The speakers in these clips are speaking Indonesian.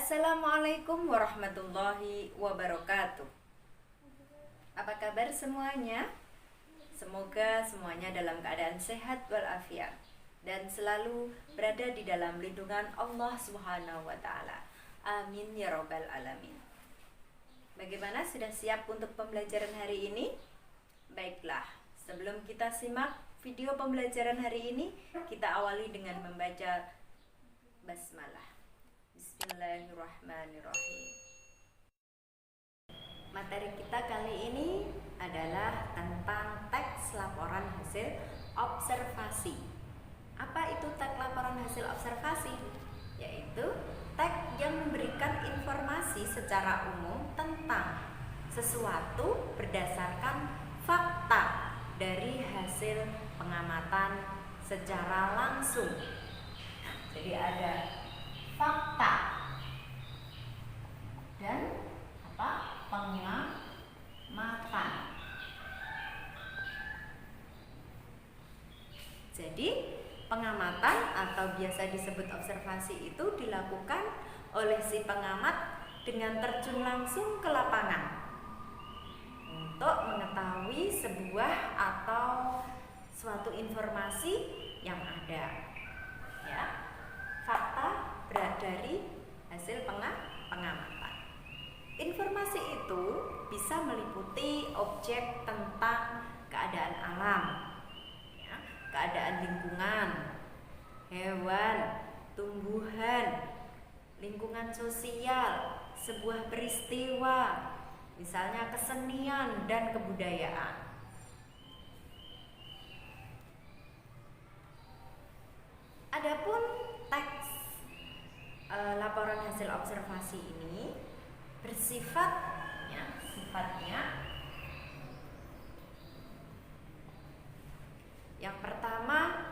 Assalamualaikum warahmatullahi wabarakatuh. Apa kabar semuanya? Semoga semuanya dalam keadaan sehat walafiat dan selalu berada di dalam lindungan Allah Subhanahu wa taala. Amin ya robbal alamin. Bagaimana, sudah siap untuk pembelajaran hari ini? Baiklah, sebelum kita simak video pembelajaran hari ini, kita awali dengan membaca basmalah. Bismillahirrahmanirrahim. Materi kita kali ini adalah tentang teks laporan hasil observasi. Apa itu teks laporan hasil observasi? Yaitu teks yang memberikan informasi secara umum tentang sesuatu berdasarkan fakta dari hasil pengamatan secara langsung. Jadi ada fakta dan pengamatan. Jadi pengamatan atau biasa disebut observasi itu dilakukan oleh si pengamat dengan terjun langsung ke lapangan untuk mengetahui sebuah atau suatu informasi yang ada. Ya, fakta dari hasil pengamatan. Informasi itu bisa meliputi objek tentang keadaan alam, ya, keadaan lingkungan, hewan, tumbuhan, lingkungan sosial, sebuah peristiwa, misalnya kesenian dan kebudayaan. Adapun teks laporan hasil observasi ini sifatnya yang pertama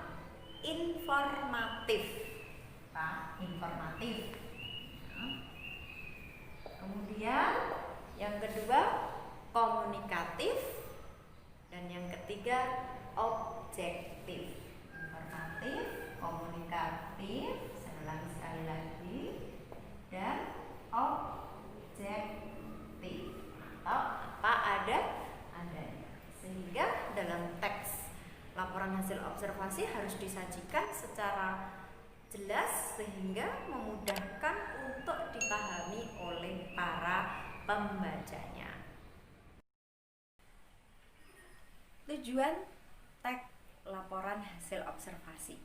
informatif. Kemudian yang kedua komunikatif, dan yang ketiga objektif. Informatif, komunikatif, saya ulangi sekali lagi, dan objektif atau apa adanya. Sehingga dalam teks laporan hasil observasi harus disajikan secara jelas sehingga memudahkan untuk dipahami oleh para pembacanya. Tujuan teks laporan hasil observasi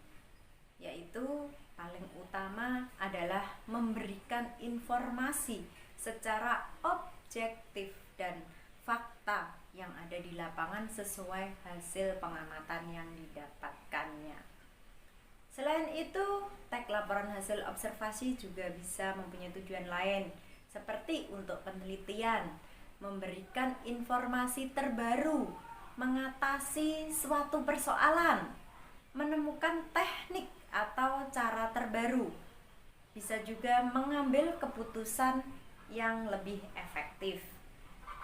yaitu paling utama adalah memberikan informasi secara objektif dan fakta yang ada di lapangan sesuai hasil pengamatan yang didapatkannya. Selain itu, teks laporan hasil observasi juga bisa mempunyai tujuan lain, seperti untuk penelitian, memberikan informasi terbaru, mengatasi suatu persoalan, menemukan teknik atau cara terbaru, bisa juga mengambil keputusan yang lebih efektif.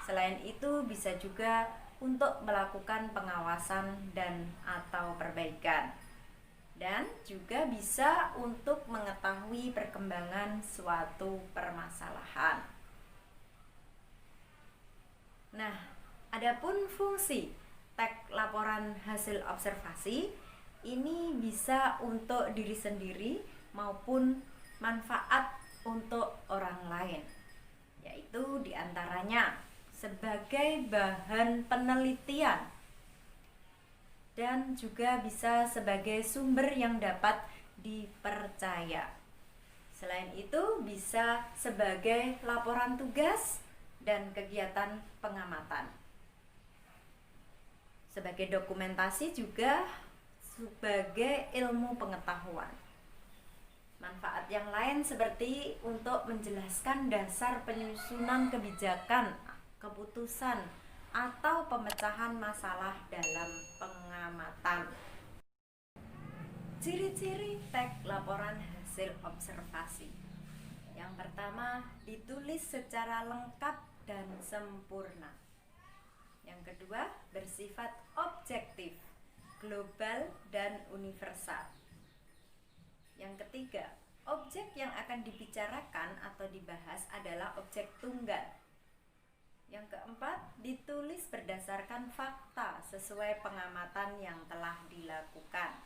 Selain itu, bisa juga untuk melakukan pengawasan dan atau perbaikan, dan juga bisa untuk mengetahui perkembangan suatu permasalahan. Nah, adapun fungsi teks laporan hasil observasi ini bisa untuk diri sendiri maupun manfaat untuk orang lain, yaitu diantaranya sebagai bahan penelitian dan juga bisa sebagai sumber yang dapat dipercaya. Selain itu, bisa sebagai laporan tugas dan kegiatan pengamatan, sebagai dokumentasi, juga sebagai ilmu pengetahuan. Manfaat yang lain seperti untuk menjelaskan dasar penyusunan kebijakan, keputusan, atau pemecahan masalah dalam pengamatan. Ciri-ciri teks laporan hasil observasi. Yang pertama, ditulis secara lengkap dan sempurna. Yang kedua, bersifat objektif, global dan universal. Yang ketiga, Objek yang akan dibicarakan atau dibahas adalah objek tunggal. Yang keempat, ditulis berdasarkan fakta sesuai pengamatan yang telah dilakukan.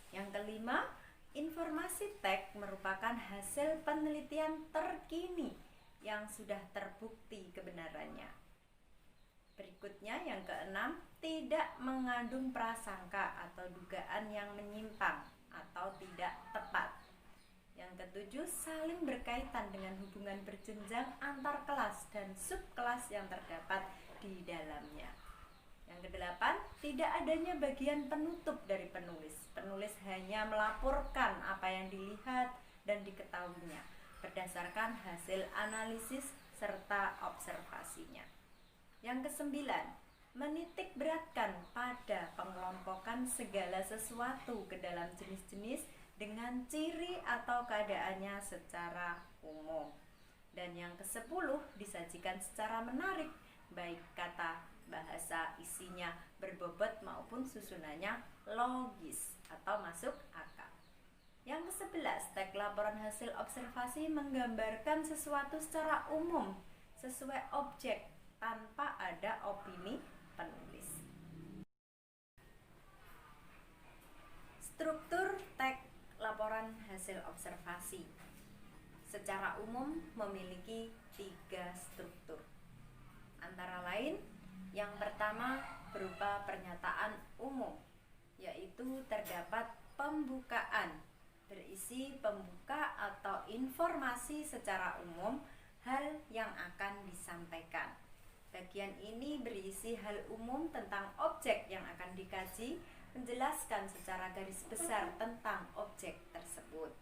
Yang kelima, informasi teks merupakan hasil penelitian terkini yang sudah terbukti kebenarannya. Berikutnya yang keenam, tidak mengandung prasangka atau dugaan yang menyimpang atau tidak tepat. Yang ketujuh, saling berkaitan dengan hubungan berjenjang antar kelas dan subkelas yang terdapat di dalamnya. Yang kedelapan, tidak adanya bagian penutup dari penulis. Penulis hanya melaporkan apa yang dilihat dan diketahuinya berdasarkan hasil analisis serta observasinya. Yang kesembilan, menitik beratkan pada pengelompokan segala sesuatu ke dalam jenis-jenis dengan ciri atau keadaannya secara umum. Dan yang ke-10, disajikan secara menarik, baik kata, bahasa, isinya berbobot maupun susunannya logis atau masuk akal. Yang ke-11, teks laporan hasil observasi menggambarkan sesuatu secara umum sesuai objek tanpa ada opini penulis. Struktur teks laporan hasil observasi secara umum memiliki 3 struktur. Antara lain, yang pertama berupa pernyataan umum, yaitu terdapat pembukaan berisi pembuka atau informasi secara umum hal yang akan disampaikan. Bagian ini berisi hal umum tentang objek yang akan dikaji, menjelaskan secara garis besar tentang objek tersebut.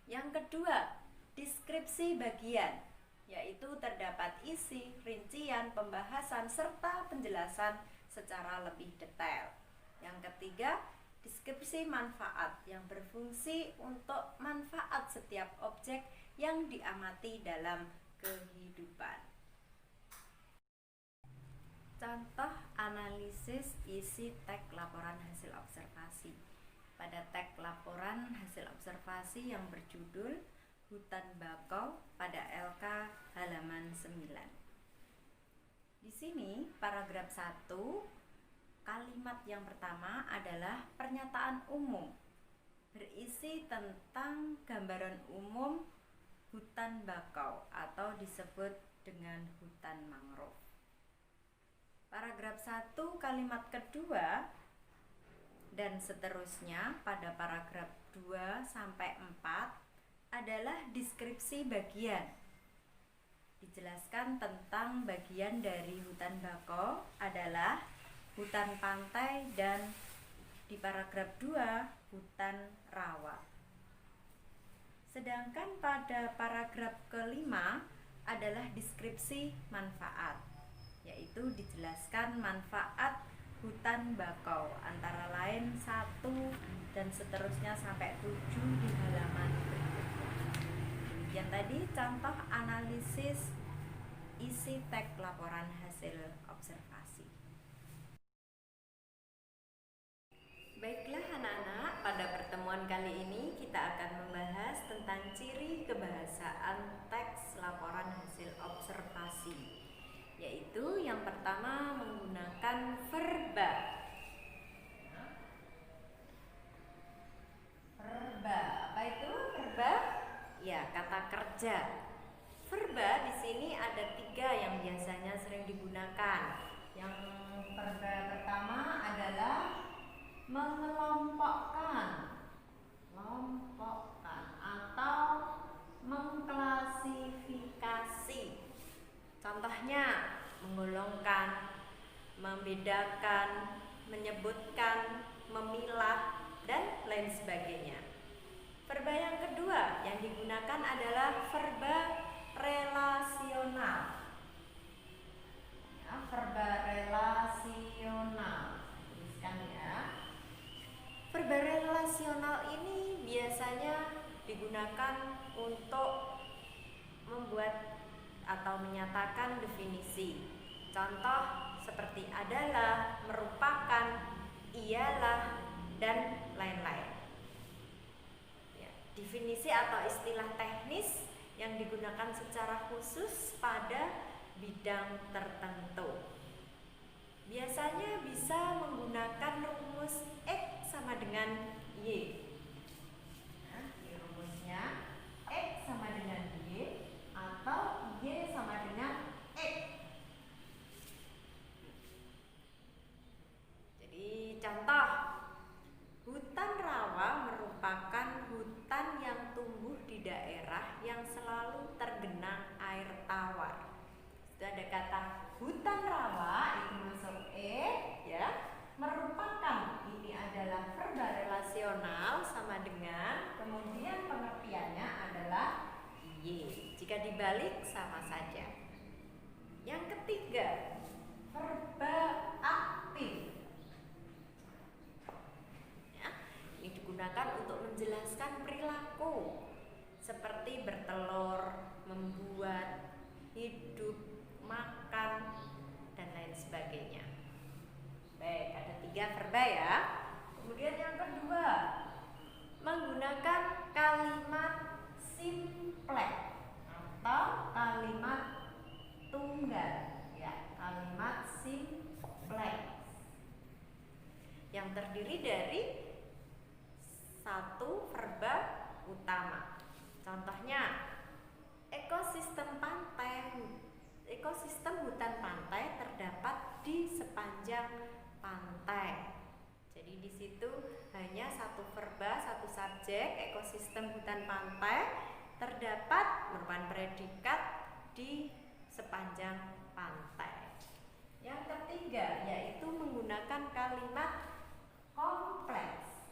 Yang kedua, deskripsi bagian, yaitu terdapat isi, rincian, pembahasan, serta penjelasan secara lebih detail. Yang ketiga, deskripsi manfaat yang berfungsi untuk manfaat setiap objek yang diamati dalam kehidupan. Contoh analisis isi teks laporan hasil observasi. Pada teks laporan hasil observasi yang berjudul Hutan Bakau pada LK halaman 9. Di sini paragraf 1, kalimat yang pertama adalah pernyataan umum, berisi tentang gambaran umum hutan bakau atau disebut dengan hutan mangrove. Paragraf 1 kalimat kedua dan seterusnya pada paragraf 2 sampai 4 adalah deskripsi bagian. Dijelaskan tentang bagian dari hutan bakau adalah hutan pantai dan di paragraf 2 hutan rawa. Sedangkan pada paragraf kelima adalah deskripsi manfaat, yaitu dijelaskan manfaat hutan bakau antara lain 1 dan seterusnya sampai 7 di halaman berikutnya. Demikian tadi contoh analisis isi teks laporan hasil observasi. Baiklah anak-anak, pada pertemuan kali ini kita akan membahas tentang ciri kebahasaan teks laporan hasil observasi, yaitu yang pertama menggunakan verba. Verba, apa itu verba? Ya, kata kerja. Verba di sini ada 3 yang biasanya sering digunakan. Yang verba pertama adalah mengelompokkan, atau mengklasifikasi. Contohnya menggolongkan, membedakan, menyebutkan, memilah, dan lain sebagainya. Verba yang kedua yang digunakan adalah verba relasional. Ya, verba relasional. Tuliskan ya. Verba relasional ini biasanya digunakan untuk membuat atau menyatakan definisi. Contoh seperti adalah, merupakan, ialah, dan lain-lain. Ya. definisi atau istilah teknis yang digunakan secara khusus pada bidang tertentu. Biasanya bisa menggunakan rumus X sama dengan Y. Nah, ini rumusnya X sama dengan Y atau Y sama dengan X. Jadi contoh, hutan rawa merupakan hutan yang tumbuh di daerah yang selalu tergenang air tawar. Itu ada kata hutan rawa, itu masuk E, ya. Merupakan, ini adalah verba relasional sama dengan, kemudian pengertiannya adalah Y. Jika dibalik sama saja. Yang ketiga, verba aktif. Ya, ini digunakan untuk menjelaskan perilaku seperti bertelur, membuat, hidup, makan, dan lain sebagainya. Baik, ada 3 verba ya. Kemudian yang kedua, menggunakan kalimat simple atau kalimat tunggal, ya, kalimat simple yang terdiri dari satu verba utama. Contohnya, ekosistem hutan pantai terdapat di sepanjang pantai. Jadi di situ hanya satu verba, satu subjek, ekosistem hutan pantai terdapat merupakan predikat di sepanjang pantai. Yang ketiga yaitu menggunakan kalimat kompleks.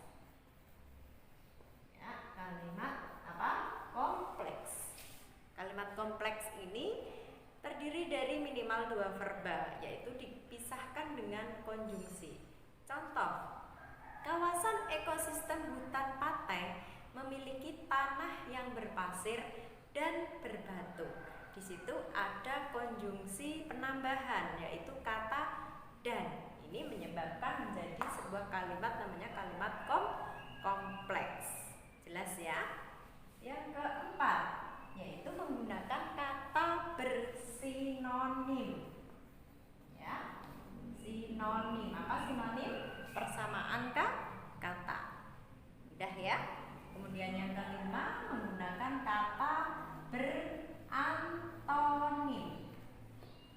Ya, kalimat apa? Kompleks. Kalimat kompleks ini terdiri dari minimal 2 verba, yaitu dipisahkan dengan konjungsi. Contoh, kawasan ekosistem hutan pantai memiliki tanah yang berpasir dan berbatu. Di situ ada konjungsi penambahan, yaitu kata dan. Ini menyebabkan menjadi sebuah kalimat namanya kalimat kompleks. Jelas ya? Yang keempat, yaitu menggunakan kata bersinonim. Ya, sinonim. Apa sinonim? Persamaan kata. Udah ya? Kemudian yang kelima, menggunakan kata berantonim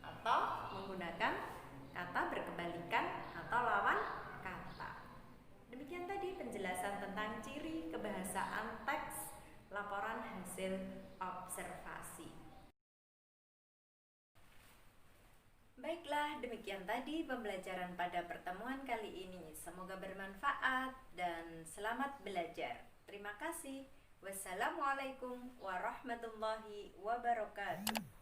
atau menggunakan kata berkebalikan atau lawan kata. Demikian tadi penjelasan tentang ciri kebahasaan teks laporan hasil observasi. Baiklah, demikian tadi pembelajaran pada pertemuan kali ini. Semoga bermanfaat dan selamat belajar. Terima kasih. Wassalamualaikum warahmatullahi wabarakatuh.